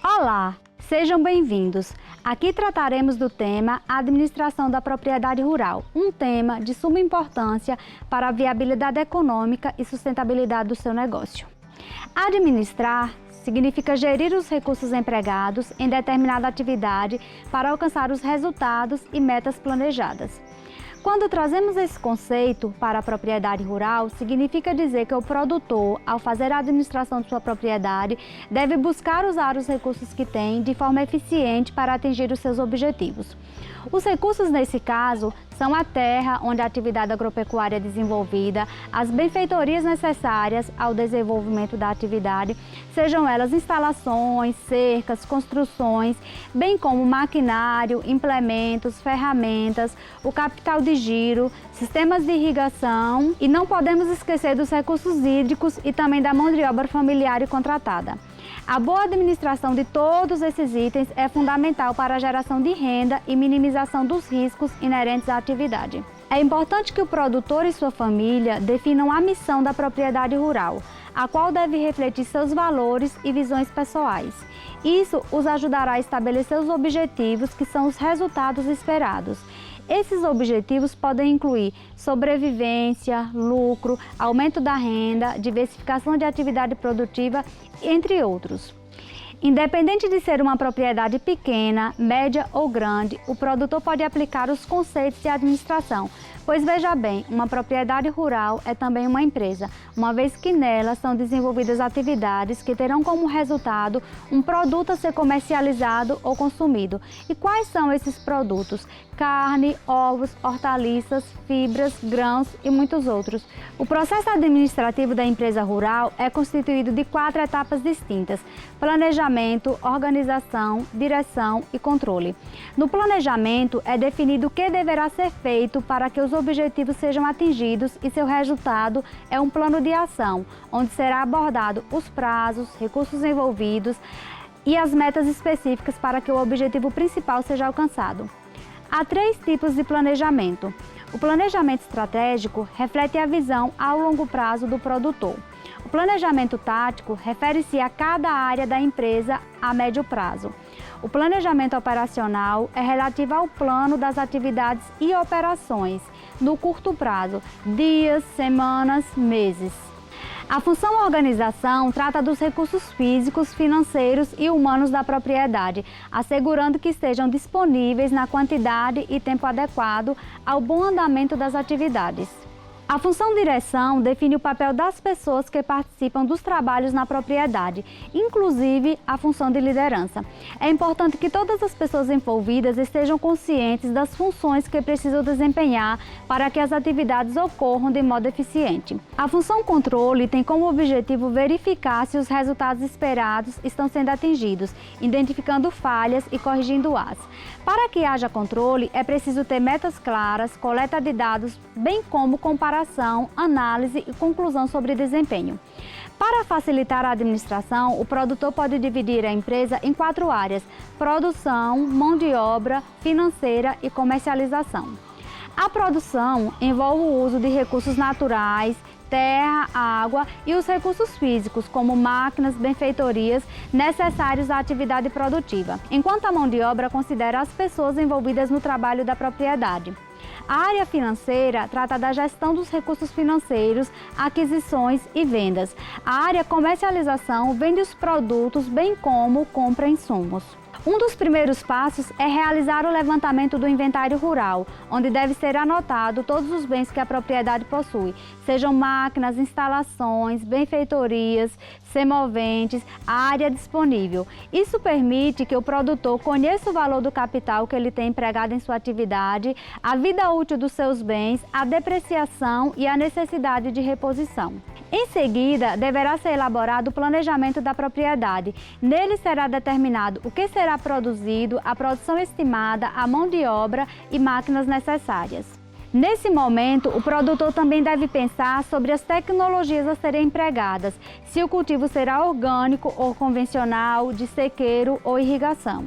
Olá, sejam bem-vindos. Aqui trataremos do tema Administração da Propriedade Rural, um tema de suma importância para a viabilidade econômica e sustentabilidade do seu negócio. Administrar significa gerir os recursos empregados em determinada atividade para alcançar os resultados e metas planejadas. Quando trazemos esse conceito para a propriedade rural, significa dizer que o produtor, ao fazer a administração de sua propriedade, deve buscar usar os recursos que tem de forma eficiente para atingir os seus objetivos. Os recursos, nesse caso, são a terra onde a atividade agropecuária é desenvolvida, as benfeitorias necessárias ao desenvolvimento da atividade, sejam elas instalações, cercas, construções, bem como maquinário, implementos, ferramentas, o capital de giro, sistemas de irrigação e não podemos esquecer dos recursos hídricos e também da mão de obra familiar e contratada. A boa administração de todos esses itens é fundamental para a geração de renda e minimização dos riscos inerentes à atividade. É importante que o produtor e sua família definam a missão da propriedade rural, a qual deve refletir seus valores e visões pessoais. Isso os ajudará a estabelecer os objetivos, que são os resultados esperados. Esses objetivos podem incluir sobrevivência, lucro, aumento da renda, diversificação de atividade produtiva, entre outros. Independente de ser uma propriedade pequena, média ou grande, o produtor pode aplicar os conceitos de administração, pois veja bem, uma propriedade rural é também uma empresa, uma vez que nela são desenvolvidas atividades que terão como resultado um produto a ser comercializado ou consumido. E quais são esses produtos? Carne, ovos, hortaliças, fibras, grãos e muitos outros. O processo administrativo da empresa rural é constituído de 4 etapas distintas: planejamento, organização, direção e controle. No planejamento é definido o que deverá ser feito para que os objetivos sejam atingidos e seu resultado é um plano de ação, onde será abordado os prazos, recursos envolvidos e as metas específicas para que o objetivo principal seja alcançado. Há 3 tipos de planejamento. O planejamento estratégico reflete a visão a longo prazo do produtor. O planejamento tático refere-se a cada área da empresa a médio prazo. O planejamento operacional é relativo ao plano das atividades e operações no curto prazo, dias, semanas, meses. A função organização trata dos recursos físicos, financeiros e humanos da propriedade, assegurando que estejam disponíveis na quantidade e tempo adequado ao bom andamento das atividades. A função direção define o papel das pessoas que participam dos trabalhos na propriedade, inclusive a função de liderança. É importante que todas as pessoas envolvidas estejam conscientes das funções que precisam desempenhar para que as atividades ocorram de modo eficiente. A função controle tem como objetivo verificar se os resultados esperados estão sendo atingidos, identificando falhas e corrigindo-as. Para que haja controle, é preciso ter metas claras, coleta de dados, bem como comparação, análise e conclusão sobre desempenho. Para facilitar a administração, o produtor pode dividir a empresa em 4 áreas: produção, mão de obra, financeira e comercialização. A produção envolve o uso de recursos naturais, terra, água e os recursos físicos, como máquinas, benfeitorias, necessários à atividade produtiva, enquanto a mão de obra considera as pessoas envolvidas no trabalho da propriedade. A área financeira trata da gestão dos recursos financeiros, aquisições e vendas. A área comercialização vende os produtos, bem como compra insumos. Um dos primeiros passos é realizar o levantamento do inventário rural, onde deve ser anotado todos os bens que a propriedade possui, sejam máquinas, instalações, benfeitorias, semoventes, a área disponível. Isso permite que o produtor conheça o valor do capital que ele tem empregado em sua atividade, a vida útil dos seus bens, a depreciação e a necessidade de reposição. Em seguida, deverá ser elaborado o planejamento da propriedade. Nele será determinado o que será produzido, a produção estimada, a mão de obra e máquinas necessárias. Nesse momento, o produtor também deve pensar sobre as tecnologias a serem empregadas, se o cultivo será orgânico ou convencional, de sequeiro ou irrigação.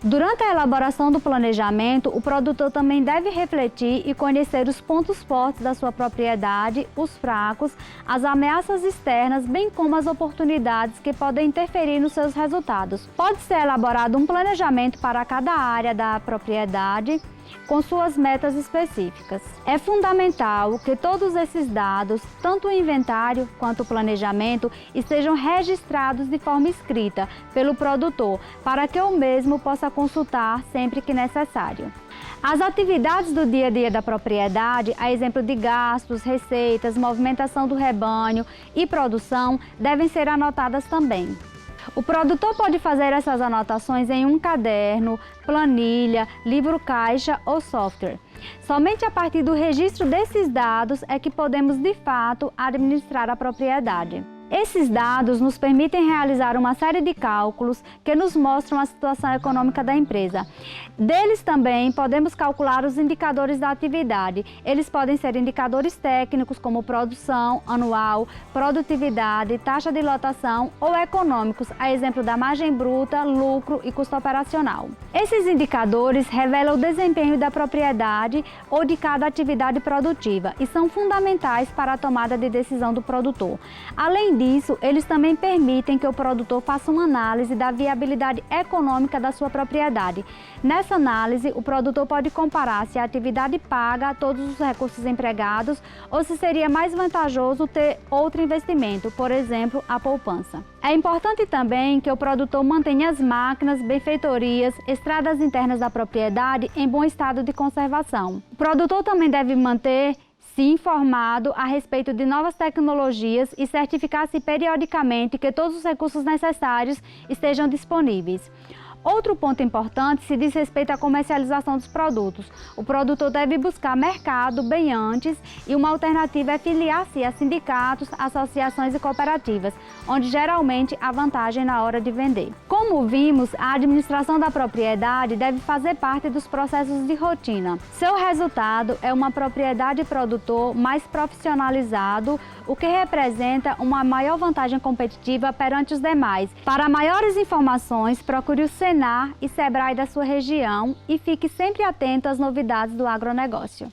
Durante a elaboração do planejamento, o produtor também deve refletir e conhecer os pontos fortes da sua propriedade, os fracos, as ameaças externas, bem como as oportunidades que podem interferir nos seus resultados. Pode ser elaborado um planejamento para cada área da propriedade, com suas metas específicas. É fundamental que todos esses dados, tanto o inventário quanto o planejamento, estejam registrados de forma escrita pelo produtor, para que o mesmo possa consultar sempre que necessário. As atividades do dia a dia da propriedade, a exemplo de gastos, receitas, movimentação do rebanho e produção, devem ser anotadas também. O produtor pode fazer essas anotações em um caderno, planilha, livro-caixa ou software. Somente a partir do registro desses dados é que podemos, de fato, administrar a propriedade. Esses dados nos permitem realizar uma série de cálculos que nos mostram a situação econômica da empresa. Deles também podemos calcular os indicadores da atividade. Eles podem ser indicadores técnicos como produção anual, produtividade, taxa de lotação ou econômicos, a exemplo da margem bruta, lucro e custo operacional. Esses indicadores revelam o desempenho da propriedade ou de cada atividade produtiva e são fundamentais para a tomada de decisão do produtor. Além disso, eles também permitem que o produtor faça uma análise da viabilidade econômica da sua propriedade. Nessa análise, o produtor pode comparar se a atividade paga todos os recursos empregados ou se seria mais vantajoso ter outro investimento, por exemplo, a poupança. É importante também que o produtor mantenha as máquinas, benfeitorias, estradas internas da propriedade em bom estado de conservação. O produtor também deve manter-se informado a respeito de novas tecnologias e certificar-se periodicamente que todos os recursos necessários estejam disponíveis. Outro ponto importante se diz respeito à comercialização dos produtos. O produtor deve buscar mercado bem antes e uma alternativa é filiar-se a sindicatos, associações e cooperativas, onde geralmente há vantagem na hora de vender. Como vimos, a administração da propriedade deve fazer parte dos processos de rotina. Seu resultado é uma propriedade produtor mais profissionalizado, o que representa uma maior vantagem competitiva perante os demais. Para maiores informações, procure o Senar e Sebrae da sua região e fique sempre atento às novidades do agronegócio.